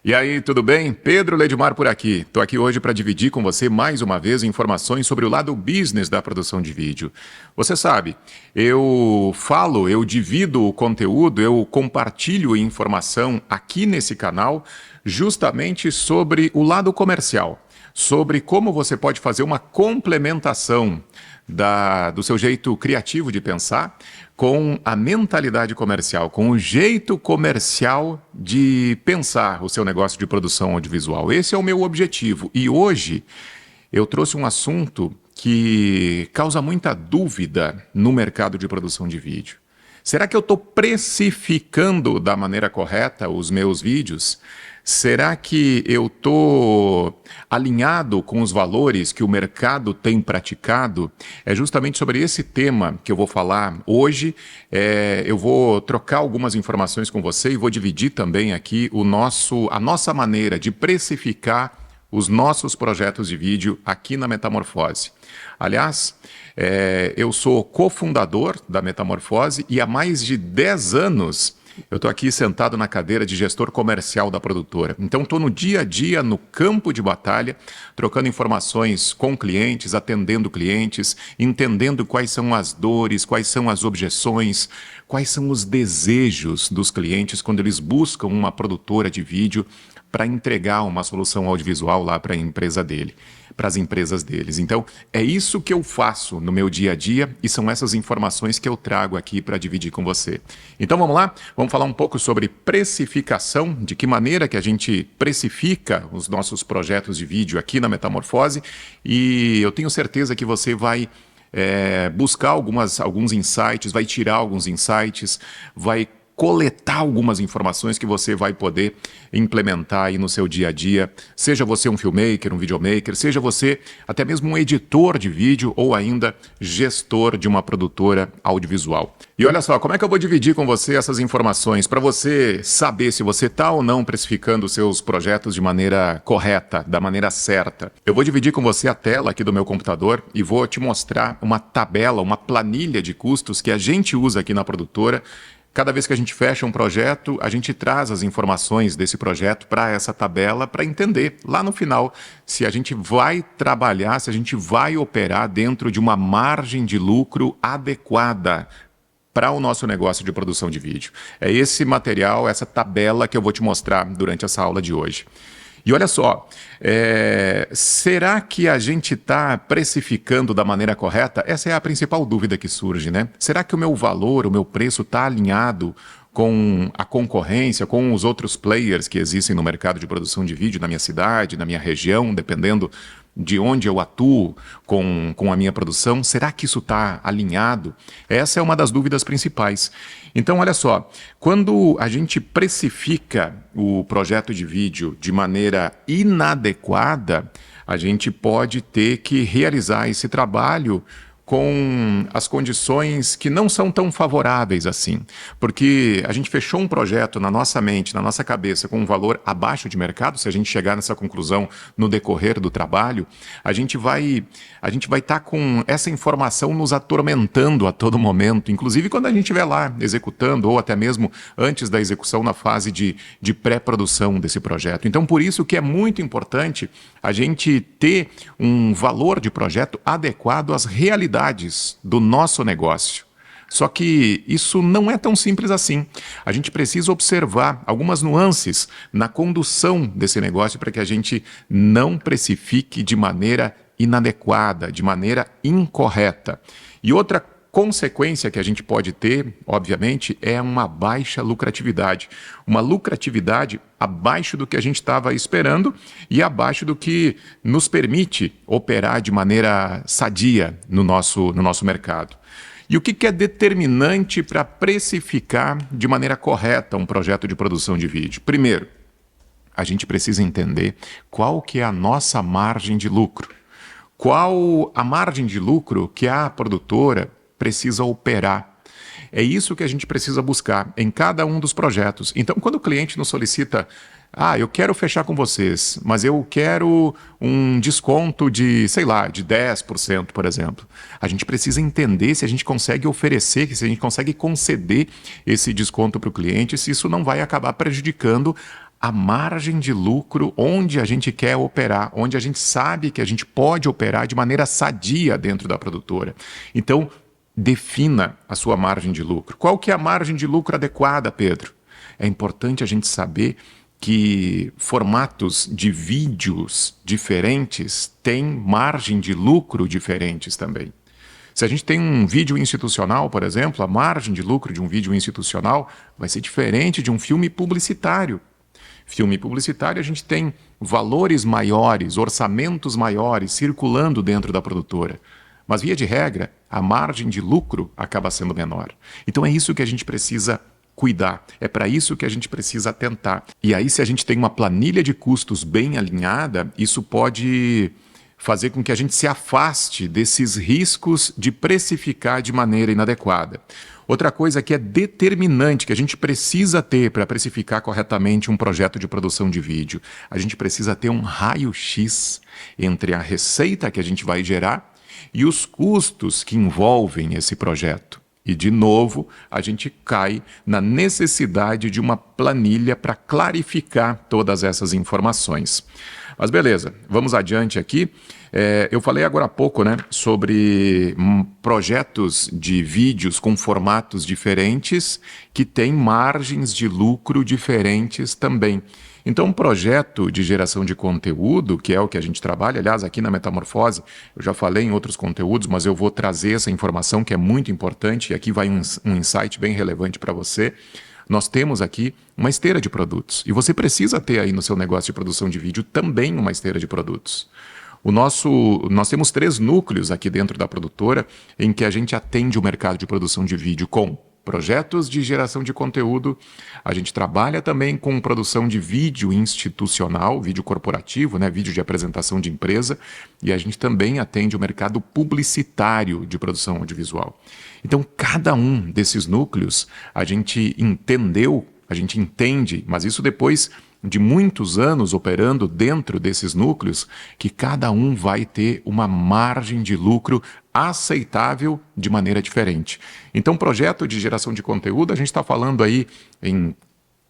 E aí, tudo bem? Pedro Ledmar por aqui. Estou aqui hoje para dividir com você mais uma vez informações sobre o lado business da produção de vídeo. Você sabe, eu divido o conteúdo, eu compartilho informação aqui nesse canal justamente sobre o lado comercial, sobre como você pode fazer uma complementação do seu jeito criativo de pensar com a mentalidade comercial, com o jeito comercial de pensar o seu negócio de produção audiovisual. Esse é o meu objetivo. E hoje eu trouxe um assunto que causa muita dúvida no mercado de produção de vídeo. Será que eu estou precificando da maneira correta os meus vídeos? Será que eu estou alinhado com os valores que o mercado tem praticado? É justamente sobre esse tema que eu vou falar hoje. Eu vou trocar algumas informações com você e vou dividir também aqui a nossa maneira de precificar os nossos projetos de vídeo aqui na Metamorfose. Aliás, eu sou cofundador da Metamorfose e há mais de 10 anos eu estou aqui sentado na cadeira de gestor comercial da produtora. Então, estou no dia a dia, no campo de batalha, trocando informações com clientes, atendendo clientes, entendendo quais são as dores, quais são as objeções, quais são os desejos dos clientes quando eles buscam uma produtora de vídeo para entregar uma solução audiovisual lá para a empresa dele, para as empresas deles. Então, é isso que eu faço no meu dia a dia e são essas informações que eu trago aqui para dividir com você. Então, vamos lá? Vamos falar um pouco sobre precificação, de que maneira que a gente precifica os nossos projetos de vídeo aqui na Metamorfose, e eu tenho certeza que você vai buscar alguns insights, vai tirar alguns insights, vai coletar algumas informações que você vai poder implementar aí no seu dia a dia, seja você um filmmaker, um videomaker, seja você até mesmo um editor de vídeo ou ainda gestor de uma produtora audiovisual. E olha só, como é que eu vou dividir com você essas informações para você saber se você está ou não precificando os seus projetos de maneira correta, da maneira certa. Eu vou dividir com você a tela aqui do meu computador e vou te mostrar uma tabela, uma planilha de custos que a gente usa aqui na produtora. Cada vez que a gente fecha um projeto, a gente traz as informações desse projeto para essa tabela para entender lá no final se a gente vai trabalhar, se a gente vai operar dentro de uma margem de lucro adequada para o nosso negócio de produção de vídeo. É esse material, essa tabela que eu vou te mostrar durante essa aula de hoje. E olha só, será que a gente está precificando da maneira correta? Essa é a principal dúvida que surge, né? Será que o meu valor, o meu preço está alinhado com a concorrência, com os outros players que existem no mercado de produção de vídeo na minha cidade, na minha região, dependendo de onde eu atuo com a minha produção? Será que isso está alinhado? Essa é uma das dúvidas principais. Então, olha só, quando a gente precifica o projeto de vídeo de maneira inadequada, a gente pode ter que realizar esse trabalho com as condições que não são tão favoráveis assim. Porque a gente fechou um projeto na nossa mente, na nossa cabeça, com um valor abaixo de mercado. Se a gente chegar nessa conclusão no decorrer do trabalho, a gente vai estar com essa informação nos atormentando a todo momento, inclusive quando a gente estiver lá executando, ou até mesmo antes da execução na fase de pré-produção desse projeto. Então, por isso que é muito importante a gente ter um valor de projeto adequado às realidades do nosso negócio. Só que isso não é tão simples assim. A gente precisa observar algumas nuances na condução desse negócio para que a gente não precifique de maneira inadequada, de maneira incorreta. E outra consequência que a gente pode ter, obviamente, é uma baixa lucratividade. Uma lucratividade abaixo do que a gente estava esperando e abaixo do que nos permite operar de maneira sadia no nosso mercado. E o que é determinante para precificar de maneira correta um projeto de produção de vídeo? Primeiro, a gente precisa entender qual que é a nossa margem de lucro. Qual a margem de lucro que a produtora precisa operar. É isso que a gente precisa buscar em cada um dos projetos. Então, quando o cliente nos solicita, eu quero fechar com vocês, mas eu quero um desconto de, sei lá, de 10%, por exemplo. A gente precisa entender se a gente consegue oferecer, se a gente consegue conceder esse desconto para o cliente, se isso não vai acabar prejudicando a margem de lucro onde a gente quer operar, onde a gente sabe que a gente pode operar de maneira sadia dentro da produtora. Então, defina a sua margem de lucro. Qual que é a margem de lucro adequada, Pedro? É importante a gente saber que formatos de vídeos diferentes têm margem de lucro diferentes também. Se a gente tem um vídeo institucional, por exemplo, a margem de lucro de um vídeo institucional vai ser diferente de um filme publicitário. Filme publicitário, a gente tem valores maiores, orçamentos maiores circulando dentro da produtora. Mas, via de regra, a margem de lucro acaba sendo menor. Então é isso que a gente precisa cuidar. É para isso que a gente precisa atentar. E aí, se a gente tem uma planilha de custos bem alinhada, isso pode fazer com que a gente se afaste desses riscos de precificar de maneira inadequada. Outra coisa que é determinante, que a gente precisa ter para precificar corretamente um projeto de produção de vídeo, a gente precisa ter um raio-x entre a receita que a gente vai gerar e os custos que envolvem esse projeto. E, de novo, a gente cai na necessidade de uma planilha para clarificar todas essas informações. Mas beleza, vamos adiante aqui. Eu falei agora há pouco, né, sobre projetos de vídeos com formatos diferentes que têm margens de lucro diferentes também. Então, um projeto de geração de conteúdo, que é o que a gente trabalha, aliás, aqui na Metamorfose, eu já falei em outros conteúdos, mas eu vou trazer essa informação que é muito importante, e aqui vai um insight bem relevante para você. Nós temos aqui uma esteira de produtos, e você precisa ter aí no seu negócio de produção de vídeo também uma esteira de produtos. Nós temos 3 núcleos aqui dentro da produtora em que a gente atende o mercado de produção de vídeo com projetos de geração de conteúdo. A gente trabalha também com produção de vídeo institucional, vídeo corporativo, né, vídeo de apresentação de empresa, e a gente também atende o mercado publicitário de produção audiovisual. Então, cada um desses núcleos a gente entende, mas isso depois de muitos anos operando dentro desses núcleos, que cada um vai ter uma margem de lucro aceitável de maneira diferente. Então, projeto de geração de conteúdo, a gente está falando aí em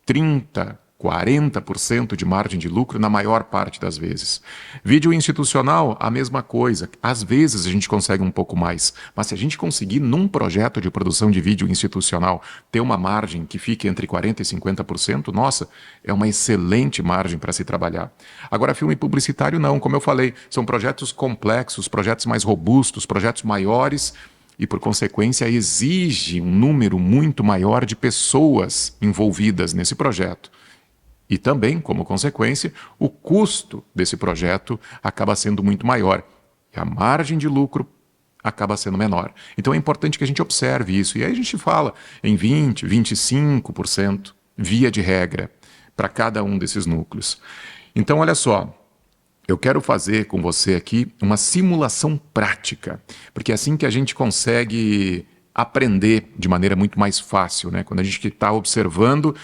30%, 40% de margem de lucro na maior parte das vezes. Vídeo institucional, a mesma coisa. Às vezes a gente consegue um pouco mais, mas se a gente conseguir num projeto de produção de vídeo institucional ter uma margem que fique entre 40% e 50%, nossa, é uma excelente margem para se trabalhar. Agora, filme publicitário não, como eu falei, são projetos complexos, projetos mais robustos, projetos maiores e, por consequência, exige um número muito maior de pessoas envolvidas nesse projeto. E também, como consequência, o custo desse projeto acaba sendo muito maior. E a margem de lucro acaba sendo menor. Então é importante que a gente observe isso. E aí a gente fala em 20%, 25%, via de regra, para cada um desses núcleos. Então, olha só, eu quero fazer com você aqui uma simulação prática, porque é assim que a gente consegue aprender de maneira muito mais fácil, né? Quando a gente está observando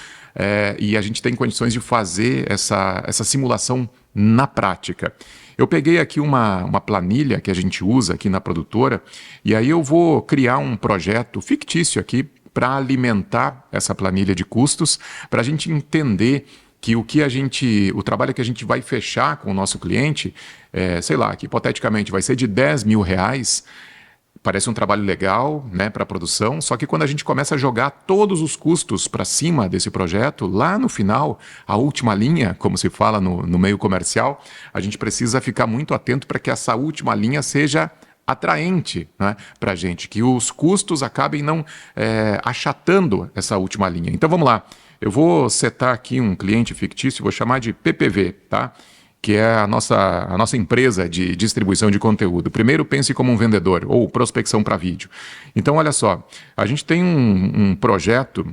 e a gente tem condições de fazer essa simulação na prática. Eu peguei aqui uma planilha que a gente usa aqui na produtora e aí eu vou criar um projeto fictício aqui para alimentar essa planilha de custos, para a gente entender que o trabalho que a gente vai fechar com o nosso cliente, sei lá, que hipoteticamente vai ser de R$10.000, parece um trabalho legal, né, para a produção, só que quando a gente começa a jogar todos os custos para cima desse projeto, lá no final, a última linha, como se fala no meio comercial, a gente precisa ficar muito atento para que essa última linha seja atraente, né, para a gente, que os custos acabem não achatando essa última linha. Então vamos lá, eu vou setar aqui um cliente fictício, vou chamar de PPV, tá? Que é a nossa empresa de distribuição de conteúdo. Primeiro, pense como um vendedor, ou prospecção para vídeo. Então, olha só, a gente tem um projeto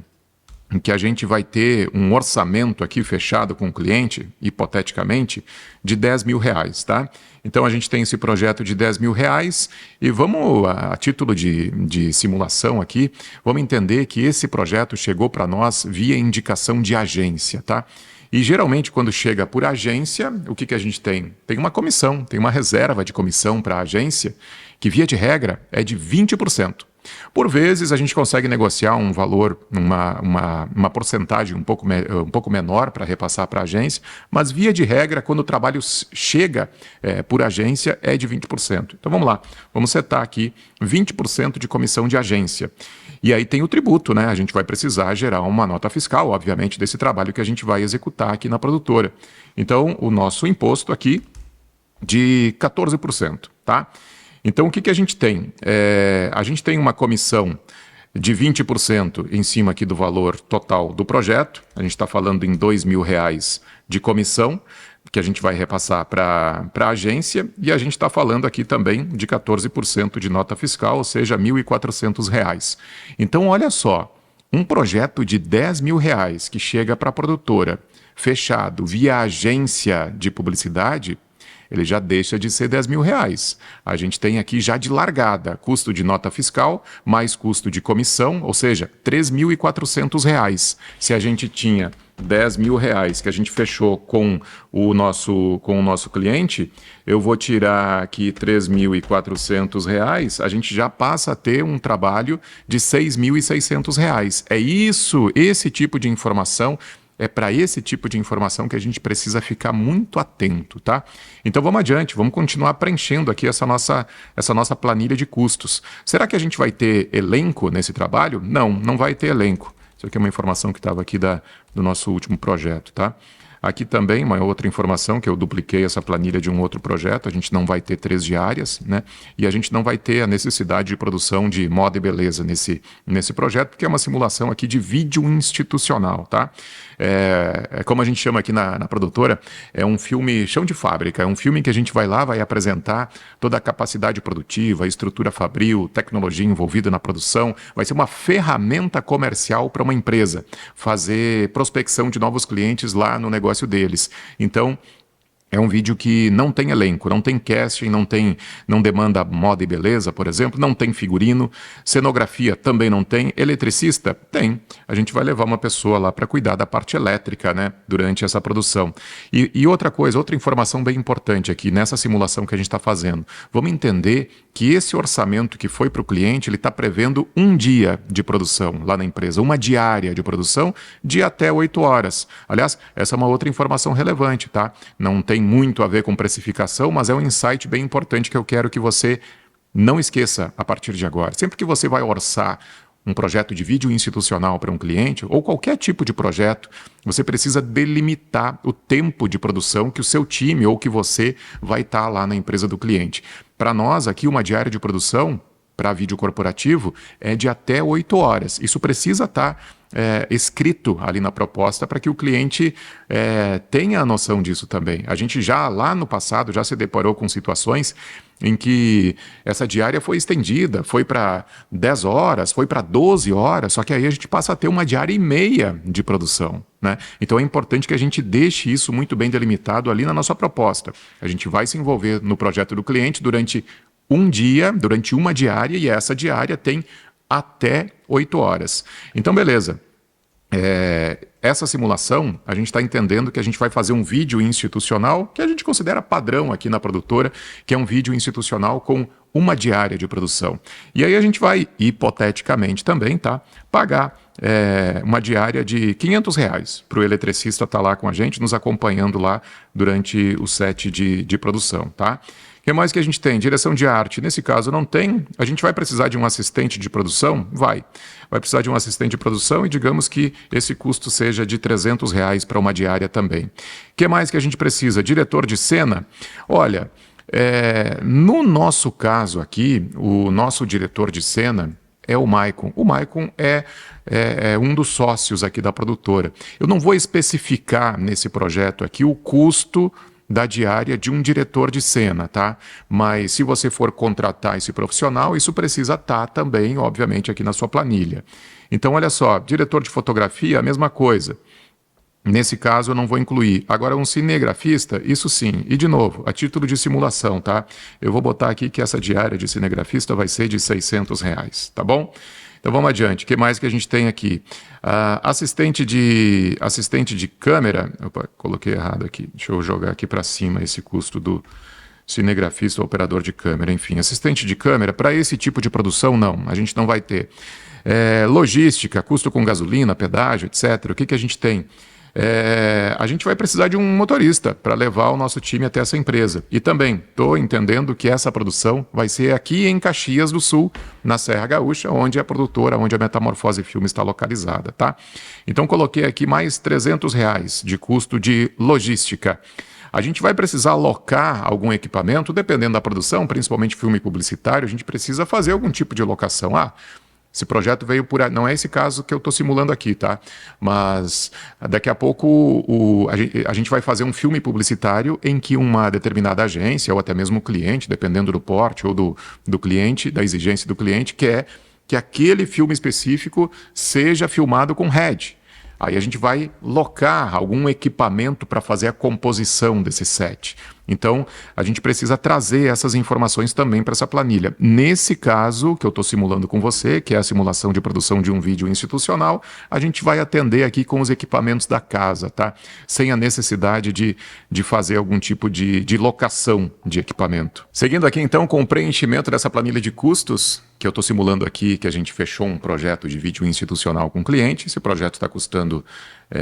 em que a gente vai ter um orçamento aqui fechado com o cliente, hipoteticamente, de R$10.000, tá? Então, a gente tem esse projeto de R$10.000 e vamos, a título de simulação aqui, vamos entender que esse projeto chegou para nós via indicação de agência, tá? E geralmente quando chega por agência, o que a gente tem? Tem uma comissão, tem uma reserva de comissão para a agência, que via de regra é de 20%. Por vezes, a gente consegue negociar um valor, uma porcentagem um pouco menor para repassar para a agência, mas via de regra, quando o trabalho chega por agência, é de 20%. Então vamos lá, vamos setar aqui 20% de comissão de agência. E aí tem o tributo, né? A gente vai precisar gerar uma nota fiscal, obviamente, desse trabalho que a gente vai executar aqui na produtora. Então, o nosso imposto aqui de 14%, tá? Então, o que a gente tem? A gente tem uma comissão de 20% em cima aqui do valor total do projeto. A gente está falando em R$2.000 de comissão, que a gente vai repassar para a agência. E a gente está falando aqui também de 14% de nota fiscal, ou seja, R$1.400. Então, olha só, um projeto de R$10.000 que chega para a produtora, fechado via agência de publicidade, ele já deixa de ser R$10.000. A gente tem aqui já de largada custo de nota fiscal, mais custo de comissão, ou seja, R$3.400. Se a gente tinha R$10.000 que a gente fechou com o nosso cliente, eu vou tirar aqui R$3.400, a gente já passa a ter um trabalho de R$6.600. É isso, esse tipo de informação. É para esse tipo de informação que a gente precisa ficar muito atento, tá? Então vamos adiante, vamos continuar preenchendo aqui essa nossa planilha de custos. Será que a gente vai ter elenco nesse trabalho? Não, não vai ter elenco. Isso aqui é uma informação que estava aqui do nosso último projeto, tá? Aqui também uma outra informação que eu dupliquei essa planilha de um outro projeto. A gente não vai ter 3 diárias, né? E a gente não vai ter a necessidade de produção de moda e beleza nesse projeto, porque é uma simulação aqui de vídeo institucional, tá? Como a gente chama aqui na produtora, é um filme chão de fábrica, é um filme que a gente vai lá, vai apresentar toda a capacidade produtiva, a estrutura fabril, tecnologia envolvida na produção. Vai ser uma ferramenta comercial para uma empresa fazer prospecção de novos clientes lá no negócio deles. Então, é um vídeo que não tem elenco, não tem casting, não demanda moda e beleza, por exemplo, não tem figurino, cenografia também não tem, eletricista tem. A gente vai levar uma pessoa lá para cuidar da parte elétrica, né, durante essa produção. E outra coisa, outra informação bem importante aqui nessa simulação que a gente está fazendo. Vamos entender que esse orçamento que foi para o cliente, ele está prevendo um dia de produção lá na empresa, uma diária de produção de até 8 horas. Aliás, essa é uma outra informação relevante, tá? Não tem muito a ver com precificação, mas é um insight bem importante que eu quero que você não esqueça a partir de agora. Sempre que você vai orçar um projeto de vídeo institucional para um cliente, ou qualquer tipo de projeto, você precisa delimitar o tempo de produção que o seu time ou que você vai estar lá na empresa do cliente. Para nós, aqui, uma diária de produção para vídeo corporativo é de até 8 horas. Isso precisa estar escrito ali na proposta para que o cliente tenha a noção disso também. A gente já lá no passado já se deparou com situações em que essa diária foi estendida, foi para 10 horas, foi para 12 horas, só que aí a gente passa a ter uma diária e meia de produção, né? Então é importante que a gente deixe isso muito bem delimitado ali na nossa proposta. A gente vai se envolver no projeto do cliente durante um dia, durante uma diária, e essa diária tem até 8 horas. Então, beleza. Essa simulação, a gente está entendendo que a gente vai fazer um vídeo institucional, que a gente considera padrão aqui na produtora, que é um vídeo institucional com uma diária de produção. E aí a gente vai, hipoteticamente também, tá, pagar uma diária de R$500 para o eletricista estar lá com a gente, nos acompanhando lá durante o set de produção, tá? O que mais que a gente tem? Direção de arte. Nesse caso não tem. A gente vai precisar de um assistente de produção? Vai precisar de um assistente de produção e digamos que esse custo seja de R$300 para uma diária também. O que mais que a gente precisa? Diretor de cena? Olha, no nosso caso aqui, o nosso diretor de cena é o Maicon. O Maicon é um dos sócios aqui da produtora. Eu não vou especificar nesse projeto aqui o custo da diária de um diretor de cena, tá? Mas se você for contratar esse profissional, isso precisa estar também, obviamente, aqui na sua planilha. Então, olha só, diretor de fotografia, a mesma coisa. Nesse caso, eu não vou incluir. Agora, um cinegrafista, isso sim. E, de novo, a título de simulação, tá? Eu vou botar aqui que essa diária de cinegrafista vai ser de R$600, tá bom? Então vamos adiante. O que mais que a gente tem aqui? Assistente de câmera. Opa, coloquei errado aqui. Deixa eu jogar aqui para cima esse custo cinegrafista ou operador de câmera, enfim, assistente de câmera, para esse tipo de produção, não, a gente não vai ter. Logística, custo com gasolina, pedágio, etc. O que, que a gente tem? A gente vai precisar de um motorista para levar o nosso time até essa empresa. E também estou entendendo que essa produção vai ser aqui em Caxias do Sul, na Serra Gaúcha, onde a produtora, onde a Metamorfose Filme está localizada, tá? Então coloquei aqui mais R$ 300 de custo de logística. A gente vai precisar alocar algum equipamento, dependendo da produção, principalmente filme publicitário, a gente precisa fazer algum tipo de locação. Esse projeto veio por... Não é esse caso que eu estou simulando aqui, tá? Mas daqui a pouco a gente vai fazer um filme publicitário em que uma determinada agência, ou até mesmo o cliente, dependendo do porte ou do cliente, da exigência do cliente, quer que aquele filme específico seja filmado com RED. Aí a gente vai locar algum equipamento para fazer a composição desse set. Então, a gente precisa trazer essas informações também para essa planilha. Nesse caso, que eu estou simulando com você, que é a simulação de produção de um vídeo institucional, a gente vai atender aqui com os equipamentos da casa, tá? Sem a necessidade de fazer algum tipo de locação de equipamento. Seguindo aqui, então, com o preenchimento dessa planilha de custos, que eu estou simulando aqui, que a gente fechou um projeto de vídeo institucional com o cliente. Esse projeto está custando,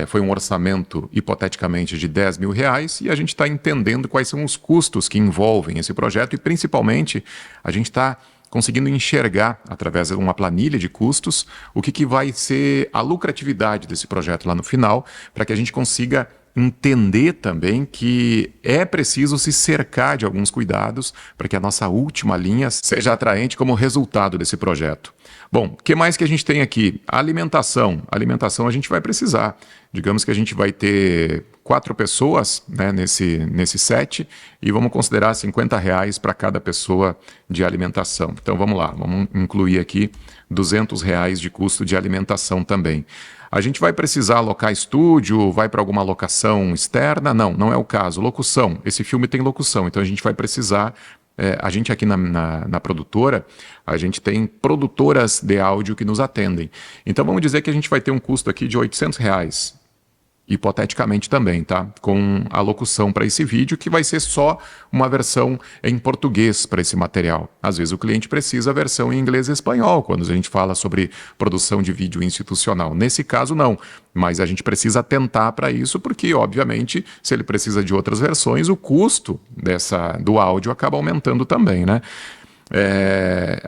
foi um orçamento, hipoteticamente, de R$ 10.000, e a gente está entendendo quais são os custos que envolvem esse projeto e, principalmente, a gente está conseguindo enxergar, através de uma planilha de custos, o que vai ser a lucratividade desse projeto lá no final, para que a gente consiga entender também que é preciso se cercar de alguns cuidados para que a nossa última linha seja atraente como resultado desse projeto. Bom, o que mais que a gente tem aqui? Alimentação. Alimentação a gente vai precisar. Digamos que a gente vai ter 4 pessoas, né, nesse set, e vamos considerar R$ 50 para cada pessoa de alimentação. Então vamos lá, vamos incluir aqui R$ 200 de custo de alimentação também. A gente vai precisar alocar estúdio, vai para alguma locação externa? Não, não é o caso. Locução, esse filme tem locução, então a gente vai precisar... a gente aqui na produtora, a gente tem produtoras de áudio que nos atendem. Então vamos dizer que a gente vai ter um custo aqui de R$ 800, hipoteticamente também, tá? Com a locução para esse vídeo, que vai ser só uma versão em português para esse material. Às vezes o cliente precisa a versão em inglês e espanhol, quando a gente fala sobre produção de vídeo institucional. Nesse caso, não. Mas a gente precisa atentar para isso, porque, obviamente, se ele precisa de outras versões, o custo do áudio acaba aumentando também, né?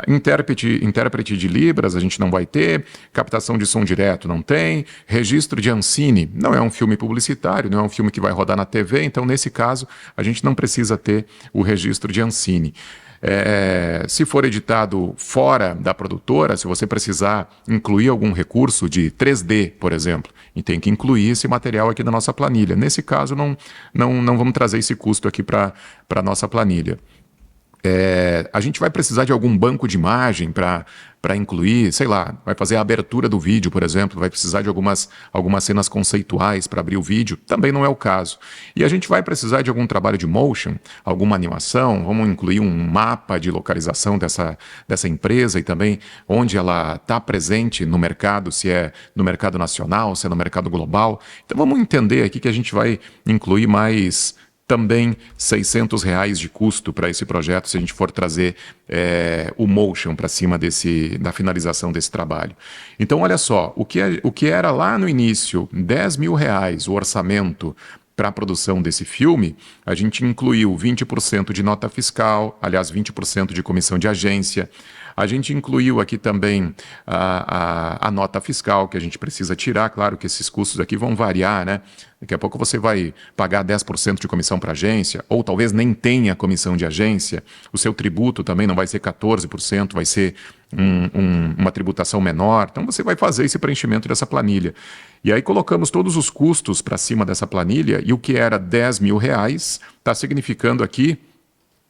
Intérprete de Libras a gente não vai ter, captação de som direto não tem, registro de Ancine não é um filme publicitário, não é um filme que vai rodar na TV, então nesse caso a gente não precisa ter o registro de Ancine. Se for editado fora da produtora, se você precisar incluir algum recurso de 3D, por exemplo, e tem que incluir esse material aqui na nossa planilha. Nesse caso não vamos trazer esse custo aqui para a nossa planilha. A gente vai precisar de algum banco de imagem para incluir, sei lá, vai fazer a abertura do vídeo, por exemplo, vai precisar de algumas cenas conceituais para abrir o vídeo, também não é o caso. E a gente vai precisar de algum trabalho de motion, alguma animação, vamos incluir um mapa de localização dessa empresa e também onde ela está presente no mercado, se é no mercado nacional, se é no mercado global. Então vamos entender aqui que a gente vai incluir mais... também R$ 600 de custo para esse projeto, se a gente for trazer o motion para cima da finalização desse trabalho. Então, olha só, o que era lá no início R$ 10.000 o orçamento para a produção desse filme, a gente incluiu 20% de nota fiscal, aliás, 20% de comissão de agência. A gente incluiu aqui também a nota fiscal que a gente precisa tirar. Claro que esses custos aqui vão variar, né? Daqui a pouco você vai pagar 10% de comissão para a agência, ou talvez nem tenha comissão de agência. O seu tributo também não vai ser 14%, vai ser uma tributação menor. Então você vai fazer esse preenchimento dessa planilha. E aí colocamos todos os custos para cima dessa planilha, e o que era R$ 10.000 está significando aqui R$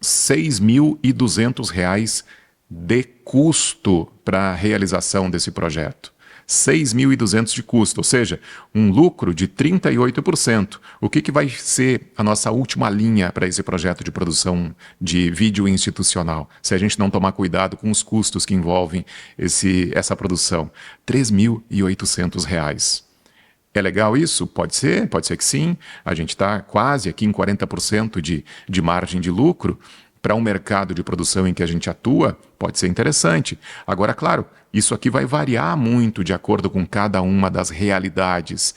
6.200 de custo para a realização desse projeto. 6.200 de custo, ou seja, um lucro de 38%. O que vai ser a nossa última linha para esse projeto de produção de vídeo institucional, se a gente não tomar cuidado com os custos que envolvem essa produção? R$ 3.800. É legal isso? Pode ser que sim. A gente está quase aqui em 40% de margem de lucro. Para um mercado de produção em que a gente atua, pode ser interessante. Agora, claro, isso aqui vai variar muito de acordo com cada uma das realidades,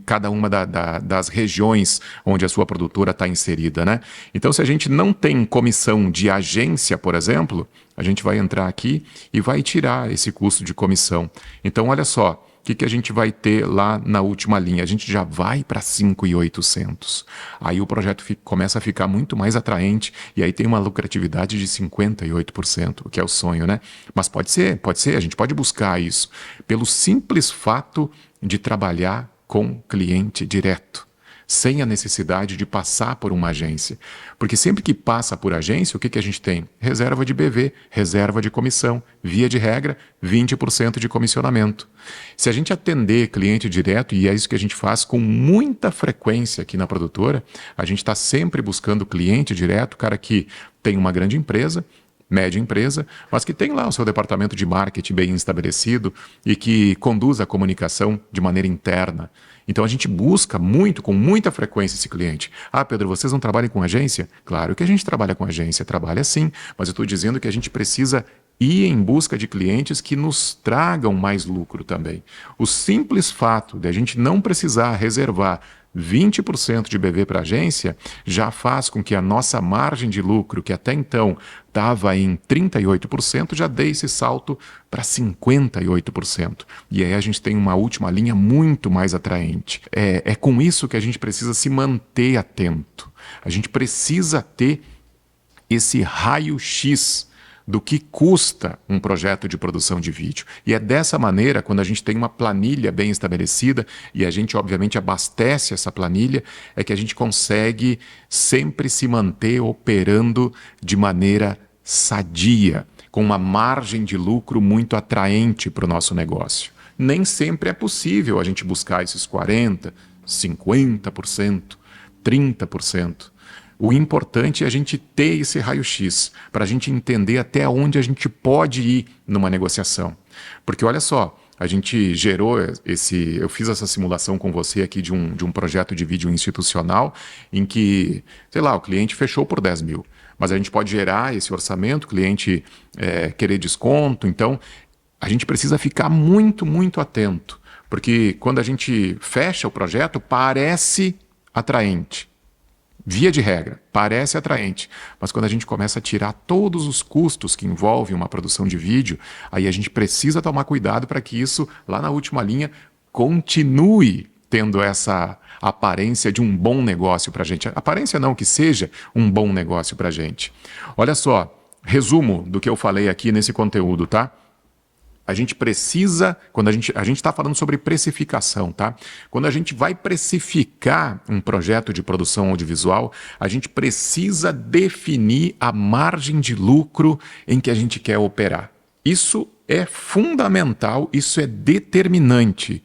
cada uma das regiões onde a sua produtora está inserida, né? Então, se a gente não tem comissão de agência, por exemplo, a gente vai entrar aqui e vai tirar esse custo de comissão. Então, olha só. O que a gente vai ter lá na última linha? A gente já vai para 5.800. Aí o projeto começa a ficar muito mais atraente e aí tem uma lucratividade de 58%, o que é o sonho, né? Mas pode ser, a gente pode buscar isso pelo simples fato de trabalhar com cliente direto, sem a necessidade de passar por uma agência. Porque sempre que passa por agência, o que a gente tem? Reserva de BV, reserva de comissão, via de regra, 20% de comissionamento. Se a gente atender cliente direto, e é isso que a gente faz com muita frequência aqui na produtora, a gente está sempre buscando cliente direto, cara que tem uma grande empresa, média empresa, mas que tem lá o seu departamento de marketing bem estabelecido e que conduz a comunicação de maneira interna. Então a gente busca muito, com muita frequência esse cliente. Ah, Pedro, vocês não trabalham com agência? Claro que a gente trabalha com agência, trabalha sim, mas eu estou dizendo que a gente precisa ir em busca de clientes que nos tragam mais lucro também. O simples fato de a gente não precisar reservar 20% de BV para agência já faz com que a nossa margem de lucro, que até então estava em 38%, já dê esse salto para 58%. E aí a gente tem uma última linha muito mais atraente. É com isso que a gente precisa se manter atento. A gente precisa ter esse raio-x do que custa um projeto de produção de vídeo. E é dessa maneira, quando a gente tem uma planilha bem estabelecida, e a gente obviamente abastece essa planilha, é que a gente consegue sempre se manter operando de maneira sadia, com uma margem de lucro muito atraente para o nosso negócio. Nem sempre é possível a gente buscar esses 40%, 50%, 30%. O importante é a gente ter esse raio-x, para a gente entender até onde a gente pode ir numa negociação. Porque olha só, a gente gerou eu fiz essa simulação com você aqui de um projeto de vídeo institucional em que, sei lá, o cliente fechou por 10 mil. Mas a gente pode gerar esse orçamento, o cliente querer desconto. Então, a gente precisa ficar muito, muito atento. Porque quando a gente fecha o projeto, parece atraente. Via de regra, parece atraente, mas quando a gente começa a tirar todos os custos que envolvem uma produção de vídeo, aí a gente precisa tomar cuidado para que isso, lá na última linha, continue tendo essa aparência de um bom negócio para a gente. Aparência não, que seja um bom negócio para a gente. Olha só, resumo do que eu falei aqui nesse conteúdo, tá? A gente precisa, quando a gente está falando sobre precificação, tá? Quando a gente vai precificar um projeto de produção audiovisual, a gente precisa definir a margem de lucro em que a gente quer operar. Isso é fundamental, isso é determinante,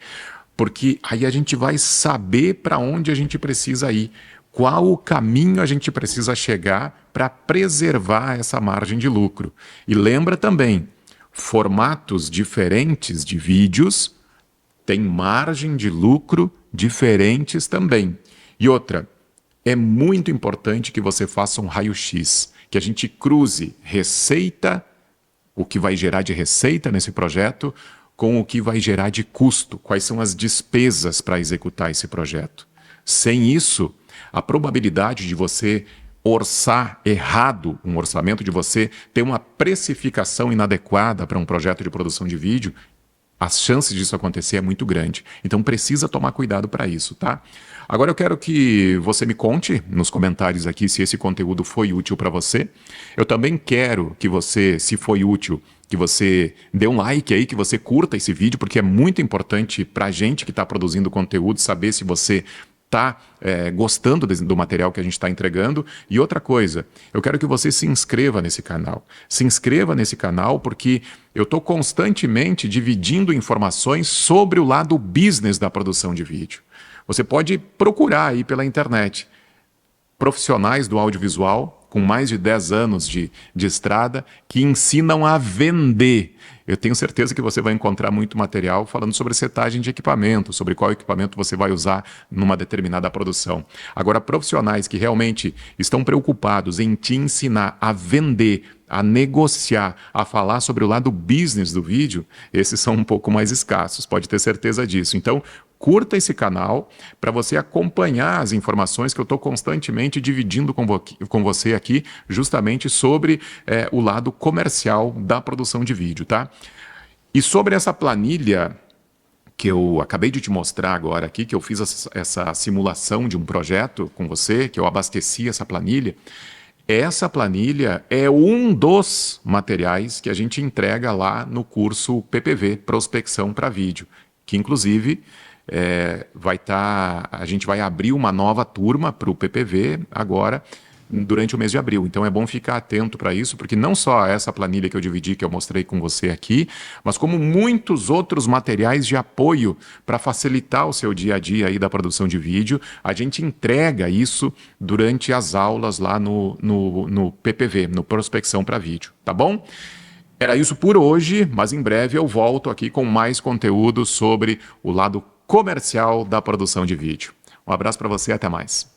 porque aí a gente vai saber para onde a gente precisa ir, qual o caminho a gente precisa chegar para preservar essa margem de lucro. E lembra também, formatos diferentes de vídeos têm margem de lucro diferentes também. E outra, é muito importante que você faça um raio-x, que a gente cruze receita, o que vai gerar de receita nesse projeto, com o que vai gerar de custo, quais são as despesas para executar esse projeto. Sem isso, a probabilidade de você orçar errado um orçamento, de você ter uma precificação inadequada para um projeto de produção de vídeo, as chances disso acontecer é muito grande. Então precisa tomar cuidado para isso, tá? Agora eu quero que você me conte nos comentários aqui se esse conteúdo foi útil para você. Eu também quero que você, se foi útil, que você dê um like aí, que você curta esse vídeo, porque é muito importante para a gente que está produzindo conteúdo saber se você está gostando do material que a gente está entregando. E outra coisa, eu quero que você se inscreva nesse canal. Se inscreva nesse canal porque eu estou constantemente dividindo informações sobre o lado business da produção de vídeo. Você pode procurar aí pela internet profissionais do audiovisual com mais de 10 anos de estrada, que ensinam a vender. Eu tenho certeza que você vai encontrar muito material falando sobre setagem de equipamento, sobre qual equipamento você vai usar numa determinada produção. Agora, profissionais que realmente estão preocupados em te ensinar a vender, a negociar, a falar sobre o lado business do vídeo, esses são um pouco mais escassos, pode ter certeza disso. Então, curta esse canal para você acompanhar as informações que eu estou constantemente dividindo com você aqui, justamente sobre o lado comercial da produção de vídeo, tá? E sobre essa planilha que eu acabei de te mostrar agora aqui, que eu fiz essa simulação de um projeto com você, que eu abasteci essa planilha, essa planilha é um dos materiais que a gente entrega lá no curso PPV, Prospecção para Vídeo, que inclusive a gente vai abrir uma nova turma para o PPV agora, durante o mês de abril. Então é bom ficar atento para isso, porque não só essa planilha que eu dividi, que eu mostrei com você aqui, mas como muitos outros materiais de apoio para facilitar o seu dia a dia aí da produção de vídeo, a gente entrega isso durante as aulas lá no PPV, no Prospecção para Vídeo, tá bom? Era isso por hoje, mas em breve eu volto aqui com mais conteúdo sobre o lado comercial da produção de vídeo. Um abraço para você e até mais.